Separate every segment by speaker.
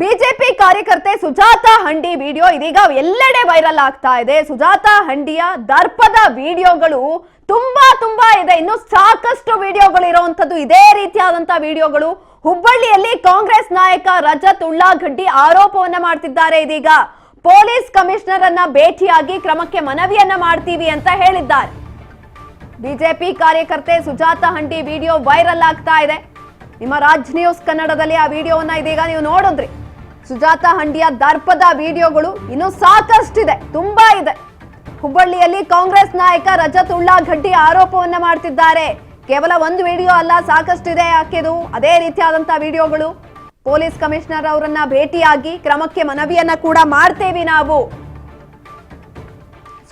Speaker 1: BJP ಕಾರ್ಯಕರ್ತೆ ಸುಜಾತಾ ಹಂಡಿ video ಇದೀಗ ಎಲ್ಲೆಡೆ ವೈರಲ್ ಆಗ್ತಾ ಇದೆ. ಸುಜಾತಾ ಹಂಡಿಯ ದರ್ಪದ ವಿಡಿಯೋಗಳು ತುಂಬಾ ಇದೆ. ಇನ್ನು ಸಾಕಷ್ಟು ವಿಡಿಯೋಗಳು ಇರುವಂತದ್ದು ಇದೇ ರೀತಿಯಾದಂತಹ ವಿಡಿಯೋಗಳು. ಹುಬ್ಬಳ್ಳಿಯಲ್ಲಿ ಕಾಂಗ್ರೆಸ್ ನಾಯಕ ರಜತ್ ಉಳ್ಳಾಗಡ್ಡಿ ಆರೋಪವನ್ನ ಮಾಡ್ತಿದ್ದಾರೆ. ಇದೀಗ ಪೊಲೀಸ್ ಕಮಿಷನರ್ ಅನ್ನ ಭೇಟಿಯಾಗಿ ಕ್ರಮಕ್ಕೆ ಮನವಿಯನ್ನ ಮಾಡ್ತೀವಿ ಅಂತ ಹೇಳಿದ್ದಾರೆ. ಬಿಜೆಪಿ ಕಾರ್ಯಕರ್ತೆ ಸುಜಾತಾ ಹಂಡಿ ವಿಡಿಯೋ ವೈರಲ್ ಆಗ್ತಾ ಇದೆ. ನಿಮ್ಮ ರಾಜ್ ನ್ಯೂಸ್ ಕನ್ನಡದಲ್ಲಿ ಆ ವಿಡಿಯೋವನ್ನ ಇದೀಗ ನೀವು ನೋಡಿದ್ರಿ. ಸುಜಾತಾ ಹಂಡಿಯ ದರ್ಪದ ವಿಡಿಯೋಗಳು ಇನ್ನು ಸಾಕಷ್ಟಿದೆ, ತುಂಬಾ ಇದೆ. ಹುಬ್ಬಳ್ಳಿಯಲ್ಲಿ ಕಾಂಗ್ರೆಸ್ ನಾಯಕ ರಜತ್ ಉಳ್ಳಾಗಡ್ಡಿ ಆರೋಪವನ್ನ ಮಾಡ್ತಿದ್ದಾರೆ. ಕೇವಲ ಒಂದು ವಿಡಿಯೋ ಅಲ್ಲ, ಸಾಕಷ್ಟಿದೆ ಆಕೆದು. ಅದೇ ರೀತಿಯಾದಂತಹ ವಿಡಿಯೋಗಳು. ಪೊಲೀಸ್ ಕಮಿಷನರ್ ಅವರನ್ನ ಭೇಟಿಯಾಗಿ ಕ್ರಮಕ್ಕೆ ಮನವಿಯನ್ನ ಕೂಡ ಮಾಡ್ತೇವೆ ನಾವು.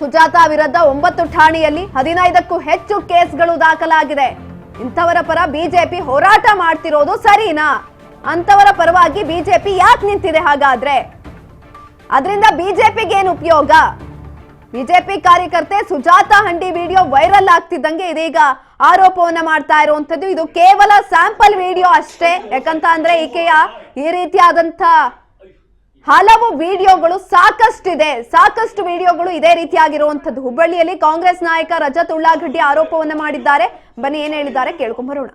Speaker 1: ಸುಜಾತಾ ವಿರುದ್ಧ 9 ಠಾಣೆಯಲ್ಲಿ 15ಕ್ಕೂ ಹೆಚ್ಚು ಕೇಸ್ಗಳು ದಾಖಲಾಗಿದೆ. ಇಂಥವರ ಪರ ಬಿಜೆಪಿ ಹೋರಾಟ ಮಾಡ್ತಿರೋದು ಸರಿನಾ? ಅಂತವರ ಪರವಾಗಿ ಬಿಜೆಪಿ ಯಾಕೆ ನಿಂತಿದೆ ಹಾಗಾದ್ರೆ? ಅದರಿಂದ ಬಿಜೆಪಿಗೆ ಏನು ಉಪಯೋಗ? ಬಿಜೆಪಿ ಕಾರ್ಯಕರ್ತೆ ಸುಜಾತಾ ಹಂಡಿ ವಿಡಿಯೋ ವೈರಲ್ ಆಗ್ತಿದ್ದಂಗೆ ಇದೀಗ ಆರೋಪವನ್ನ ಮಾಡ್ತಾ ಇರುವಂತದ್ದು. ಇದು ಕೇವಲ ಸ್ಯಾಂಪಲ್ ವಿಡಿಯೋ ಅಷ್ಟೇ. ಯಾಕಂತ ಅಂದ್ರೆ ಈಕೆಯ ಈ ರೀತಿಯಾದಂತ ಹಲವು ವಿಡಿಯೋಗಳು ಸಾಕಷ್ಟಿದೆ. ಸಾಕಷ್ಟು ವಿಡಿಯೋಗಳು ಇದೇ ರೀತಿಯಾಗಿರುವಂತದ್ದು. ಹುಬ್ಬಳ್ಳಿಯಲ್ಲಿ ಕಾಂಗ್ರೆಸ್ ನಾಯಕ ರಜತ್ ಉಳ್ಳಾಗಡ್ಡಿ ಆರೋಪವನ್ನ ಮಾಡಿದ್ದಾರೆ. ಬನ್ನಿ ಏನ್ ಹೇಳಿದ್ದಾರೆ ಕೇಳ್ಕೊಂಡ್ ಬರೋಣ.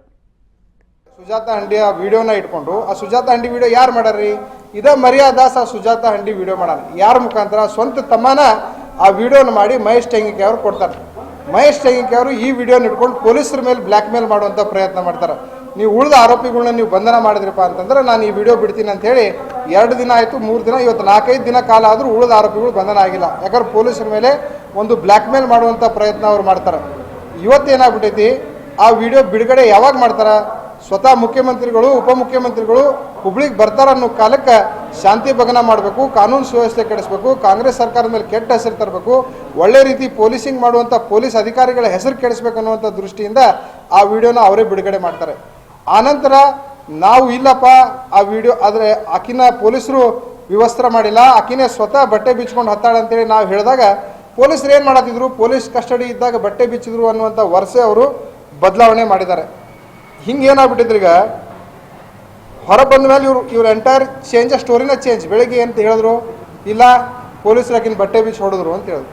Speaker 2: ಸುಜಾತಾ ಹಂಡಿಯ ವಿಡಿಯೋನ ಇಟ್ಕೊಂಡು ಆ ಸುಜಾತಾ ಹಂಡಿ ವಿಡಿಯೋ ಯಾರು ಮಾಡ್ಯಾರ್ರಿ? ಇದೇ ಮರ್ಯಾದಾಸ್ ಆ ಸುಜಾತಾ ಹಂಡಿ ವಿಡಿಯೋ ಮಾಡೋಣ. ಯಾರ ಮುಖಾಂತರ? ಸ್ವಂತ ತಮ್ಮನ ಆ ವಿಡಿಯೋನ ಮಾಡಿ ಮಹೇಶ್ ಟೆಂಗಿಕೆ ಅವರು ಕೊಡ್ತಾರೆ. ಮಹೇಶ್ ಟೆಂಗಿಕೆ ಅವರು ಈ ವಿಡಿಯೋನ ಇಟ್ಕೊಂಡು ಪೊಲೀಸರ ಮೇಲೆ ಬ್ಲ್ಯಾಕ್ ಮೇಲ್ ಮಾಡುವಂಥ ಪ್ರಯತ್ನ ಮಾಡ್ತಾರೆ. ನೀವು ಉಳಿದ ಆರೋಪಿಗಳನ್ನ ನೀವು ಬಂಧನ ಮಾಡಿದ್ರಪ್ಪ ಅಂತಂದ್ರೆ ನಾನು ಈ ವಿಡಿಯೋ ಬಿಡ್ತೀನಿ ಅಂತ ಹೇಳಿ 2 ದಿನ ಆಯಿತು, 3 ದಿನ, ಇವತ್ತು 4-5 ದಿನ ಕಾಲ ಆದರೂ ಉಳಿದ ಆರೋಪಿಗಳು ಬಂಧನ ಆಗಿಲ್ಲ. ಯಾಕಂದ್ರೆ ಪೊಲೀಸರ ಮೇಲೆ ಒಂದು ಬ್ಲ್ಯಾಕ್ ಮೇಲ್ ಮಾಡುವಂಥ ಪ್ರಯತ್ನ ಅವ್ರು ಮಾಡ್ತಾರೆ. ಇವತ್ತೇನಾಗ್ಬಿಟ್ಟೈತಿ, ಆ ವಿಡಿಯೋ ಬಿಡುಗಡೆ ಯಾವಾಗ ಮಾಡ್ತಾರೆ? ಸ್ವತಃ ಮುಖ್ಯಮಂತ್ರಿಗಳು, ಉಪಮುಖ್ಯಮಂತ್ರಿಗಳು ಹುಬ್ಳಿಗೆ ಬರ್ತಾರ ಅನ್ನೋ ಕಾಲಕ್ಕೆ ಶಾಂತಿ ಭಂಗ ಮಾಡಬೇಕು, ಕಾನೂನು ಸುವ್ಯವಸ್ಥೆ ಕೆಡಿಸಬೇಕು, ಕಾಂಗ್ರೆಸ್ ಸರ್ಕಾರದ ಮೇಲೆ ಕೆಟ್ಟ ಹೆಸರು ತರಬೇಕು, ಒಳ್ಳೆ ರೀತಿ ಪೊಲೀಸಿಂಗ್ ಮಾಡುವಂಥ ಪೊಲೀಸ್ ಅಧಿಕಾರಿಗಳ ಹೆಸರು ಕೆಡಿಸ್ಬೇಕು ಅನ್ನುವಂಥ ದೃಷ್ಟಿಯಿಂದ ಆ ವಿಡಿಯೋನ ಅವರೇ ಬಿಡುಗಡೆ ಮಾಡ್ತಾರೆ. ಆನಂತರ ನಾವು ಇಲ್ಲಪ್ಪ ಆ ವಿಡಿಯೋ ಆದರೆ ಆಕಿನ ಪೊಲೀಸರು ವಿವಸ್ತ್ರ ಮಾಡಿಲ್ಲ, ಆಕಿನೇ ಸ್ವತಃ ಬಟ್ಟೆ ಬಿಚ್ಕೊಂಡು ಹತ್ತಾಳ ಅಂತೇಳಿ ನಾವು ಹೇಳಿದಾಗ ಪೊಲೀಸರು ಏನು ಮಾಡತ್ತಿದ್ರು? ಪೊಲೀಸ್ ಕಸ್ಟಡಿ ಇದ್ದಾಗ ಬಟ್ಟೆ ಬಿಚ್ಚಿದ್ರು ಅನ್ನುವಂಥ ವರ್ಷೆ ಅವರು ಬದಲಾವಣೆ ಮಾಡಿದ್ದಾರೆ. ಹಿಂಗೆ ಏನಾಗ್ಬಿಟ್ಟಿದ್ರು, ಈಗ ಹೊರ ಬಂದ ಮೇಲೆ ಇವ್ರು ಎಂಟೈರ್ ಚೇಂಜ್, ಸ್ಟೋರಿನ ಚೇಂಜ್. ಬೆಳಗ್ಗೆ ಅಂತ ಹೇಳಿದ್ರು, ಇಲ್ಲ ಪೊಲೀಸರು ಆಕಿನ ಬಟ್ಟೆ ಬಿಚ್ಚಿ ಹೊಡೆದ್ರು ಅಂತ ಹೇಳಿದ್ರು.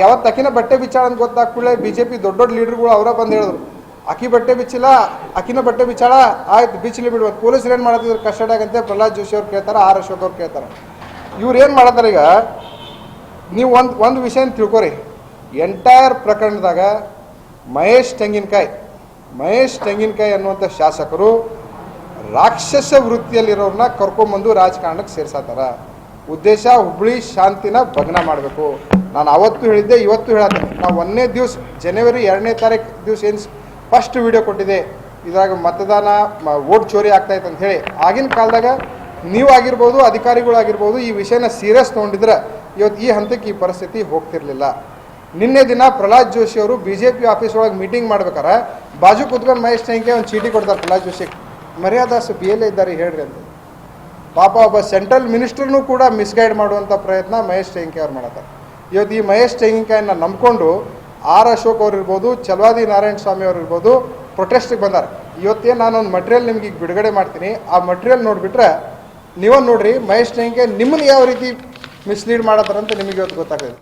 Speaker 2: ಯಾವತ್ತು ಆಕಿನ ಬಟ್ಟೆ ಬಿಚ್ಚಾಳ ಅಂತ ಗೊತ್ತಾಗ ಕೂಡಲೇ BJP ದೊಡ್ಡ ಲೀಡರ್ಗಳು ಅವರ ಬಂದು ಹೇಳಿದ್ರು, ಆಕಿ ಬಟ್ಟೆ ಬಿಚ್ಚಿಲ್ಲ, ಆಕಿನ ಬಟ್ಟೆ ಬಿಚ್ಚಾಳ, ಆಯ್ತು ಬಿಚ್ಚಲಿ ಬಿಡ್ಬೇಕು. ಪೊಲೀಸರು ಏನು ಮಾಡತ್ತಿದ್ರು? ಕಸ್ಟಡಿಯಾಗಂತೆ ಪ್ರಹ್ಲಾದ್ ಜೋಶಿ ಅವ್ರು ಕೇಳ್ತಾರೆ, ಆರ್ ಅಶೋಕ್ ಅವ್ರು ಕೇಳ್ತಾರೆ. ಇವ್ರು ಏನು ಮಾಡತ್ತಾರೆ? ಈಗ ನೀವು ಒಂದು ವಿಷಯ ತಿಳ್ಕೊರಿ. ಎಂಟೈರ್ ಪ್ರಕರಣದಾಗ ಮಹೇಶ್ ತೆಂಗಿನಕಾಯಿ ಅನ್ನುವಂಥ ಶಾಸಕರು ರಾಕ್ಷಸ ವೃತ್ತಿಯಲ್ಲಿರೋರನ್ನ ಕರ್ಕೊಂಬಂದು ರಾಜಕಾರಣಕ್ಕೆ ಸೇರ್ಸತ್ತಾರ. ಉದ್ದೇಶ ಹುಬ್ಬಳ್ಳಿ ಶಾಂತಿನ ಭಗ್ನ ಮಾಡಬೇಕು. ನಾನು ಅವತ್ತು ಹೇಳಿದ್ದೆ, ಇವತ್ತು ಹೇಳತ್ತೀನಿ. ನಾವು 1ನೇ ದಿವಸ ಜನವರಿ 2ನೇ ತಾರೀಕು ದಿವಸ ಏನು ಫಸ್ಟ್ ವಿಡಿಯೋ ಕೊಟ್ಟಿದೆ, ಇದ್ರಾಗ ಮತದಾನ ವೋಟ್ ಚೋರಿ ಆಗ್ತಾಯಿತ್ತು ಅಂತ ಹೇಳಿ. ಆಗಿನ ಕಾಲದಾಗ ನೀವು ಆಗಿರ್ಬೋದು, ಅಧಿಕಾರಿಗಳಾಗಿರ್ಬೋದು, ಈ ವಿಷಯನ ಸೀರಿಯಸ್ ತೊಗೊಂಡಿದ್ರೆ ಇವತ್ತು ಈ ಹಂತಕ್ಕೆ ಈ ಪರಿಸ್ಥಿತಿ ಹೋಗ್ತಿರ್ಲಿಲ್ಲ. ನಿನ್ನೆ ದಿನ ಪ್ರಹ್ಲಾದ್ ಜೋಶಿ ಅವರು BJP ಆಫೀಸ್ ಒಳಗೆ ಮೀಟಿಂಗ್ ಮಾಡ್ಬೇಕಾರೆ ಬಾಜು ಕೂತ್ಕೊಂಡು ಮಹೇಶ್ ಟೆಂಗಿಕೆ ಒಂದು ಚೀಟಿ ಕೊಡ್ತಾರೆ ಪ್ರಹ್ಲಾದ್ ಜೋಶಿ, ಮರ್ಯಾದಾಸ್ BLA ಇದ್ದಾರೆ ಹೇಳ್ರಿ ಅಂತ. ಪಾಪ ಒಬ್ಬ ಸೆಂಟ್ರಲ್ ಮಿನಿಸ್ಟರ್ನೂ ಕೂಡ ಮಿಸ್ಗೈಡ್ ಮಾಡುವಂಥ ಪ್ರಯತ್ನ ಮಹೇಶ್ ಟೆಂಗಿಕೆ ಅವ್ರು ಮಾಡ್ತಾರೆ. ಇವತ್ತು ಈ ಮಹೇಶ್ ಟೆಂಗಿಕೆಯನ್ನು ನಂಬ್ಕೊಂಡು ಆರ್ ಅಶೋಕ್ ಅವ್ರು ಇರ್ಬೋದು, ಚಲವಾದಿ ನಾರಾಯಣ ಸ್ವಾಮಿ ಅವ್ರು ಇರ್ಬೋದು, ಪ್ರೊಟೆಸ್ಟಿಗೆ ಬಂದಾರೆ. ಇವತ್ತೇನು ನಾನೊಂದು ಮಟೀರಿಯಲ್ ನಿಮ್ಗೆ ಈಗ ಬಿಡುಗಡೆ ಮಾಡ್ತೀನಿ. ಆ ಮಟೀರಿಯಲ್ ನೋಡಿಬಿಟ್ರೆ ನೀವೊಂದು ನೋಡ್ರಿ, ಮಹೇಶ್ ಟೆಂಗಿಕೆ ನಿಮ್ಮನ್ನು ಯಾವ ರೀತಿ ಮಿಸ್ಲೀಡ್ ಮಾಡತ್ತಾರಂತ ನಿಮಗೆ ಇವತ್ತು ಗೊತ್ತಾಗ್ತದೆ.